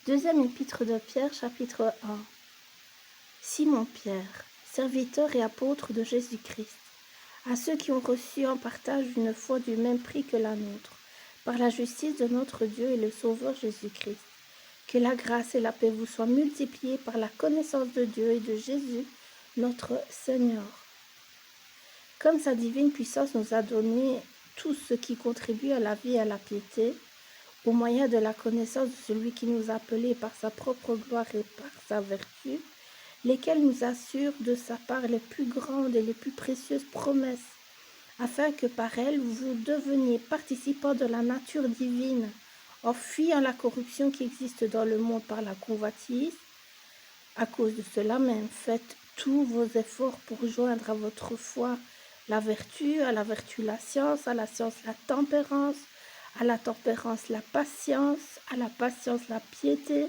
Deuxième épître de Pierre, chapitre 1. Simon-Pierre, serviteur et apôtre de Jésus-Christ, à ceux qui ont reçu en partage une foi du même prix que la nôtre, par la justice de notre Dieu et le Sauveur Jésus-Christ. Que la grâce et la paix vous soient multipliées par la connaissance de Dieu et de Jésus, notre Seigneur. Comme sa divine puissance nous a donné tout ce qui contribue à la vie et à la piété, au moyen de la connaissance de celui qui nous a appelés par sa propre gloire et par sa vertu, lesquels nous assurent de sa part les plus grandes et les plus précieuses promesses, afin que par elles vous deveniez participants de la nature divine, en fuyant la corruption qui existe dans le monde par la convoitise. À cause de cela même, faites tous vos efforts pour joindre à votre foi la vertu, à la vertu la science, à la science la tempérance, à la tempérance la patience, à la patience la piété,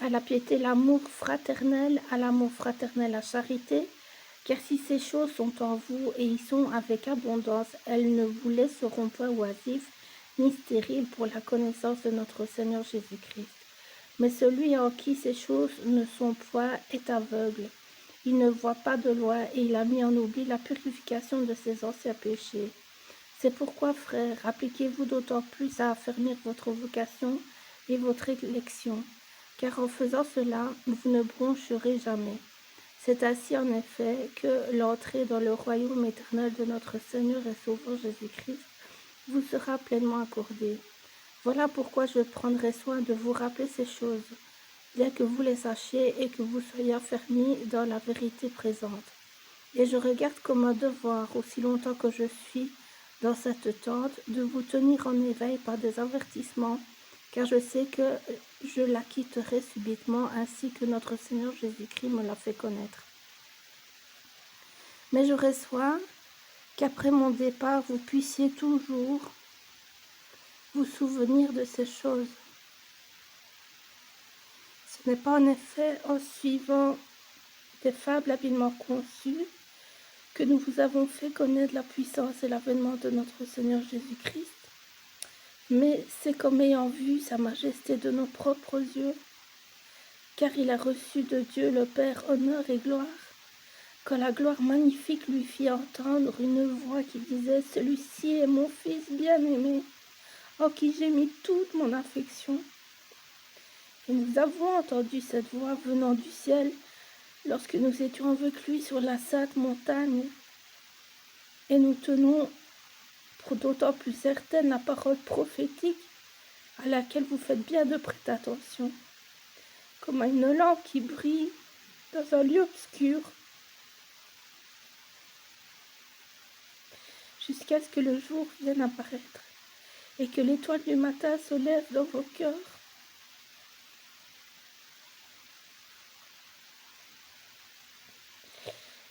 à la piété l'amour fraternel, à l'amour fraternel la charité, car si ces choses sont en vous et y sont avec abondance, elles ne vous laisseront point oisifs ni stériles pour la connaissance de notre Seigneur Jésus-Christ. Mais celui en qui ces choses ne sont point est aveugle. Il ne voit pas de loin et il a mis en oubli la purification de ses anciens péchés. C'est pourquoi, frères, appliquez-vous d'autant plus à affermir votre vocation et votre élection, car en faisant cela, vous ne broncherez jamais. C'est ainsi en effet que l'entrée dans le royaume éternel de notre Seigneur et Sauveur Jésus-Christ vous sera pleinement accordée. Voilà pourquoi je prendrai soin de vous rappeler ces choses, bien que vous les sachiez et que vous soyez affermis dans la vérité présente. Et je regarde comme un devoir, aussi longtemps que je suis dans cette tente, de vous tenir en éveil par des avertissements, car je sais que je la quitterai subitement, ainsi que notre Seigneur Jésus-Christ me l'a fait connaître. Mais j'aurai soin qu'après mon départ, vous puissiez toujours vous souvenir de ces choses. Ce n'est pas en effet en suivant des fables habilement conçues que nous vous avons fait connaître la puissance et l'avènement de notre Seigneur Jésus-Christ, mais c'est comme ayant vu sa majesté de nos propres yeux, car il a reçu de Dieu le Père honneur et gloire, quand la gloire magnifique lui fit entendre une voix qui disait « Celui-ci est mon Fils bien-aimé, en qui j'ai mis toute mon affection. » Et nous avons entendu cette voix venant du ciel lorsque nous étions avec lui sur la sainte montagne, et nous tenons pour d'autant plus certaine la parole prophétique à laquelle vous faites bien de prêter attention, comme à une lampe qui brille dans un lieu obscur, jusqu'à ce que le jour vienne apparaître et que l'étoile du matin se lève dans vos cœurs.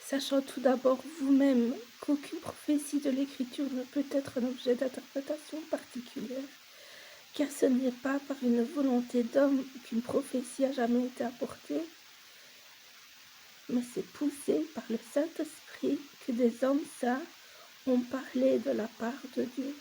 Sachant tout d'abord vous-même qu'aucune prophétie de l'Écriture ne peut être un objet d'interprétation particulière, car ce n'est pas par une volonté d'homme qu'une prophétie a jamais été apportée, mais c'est poussé par le Saint-Esprit que des hommes saints ont parlé de la part de Dieu.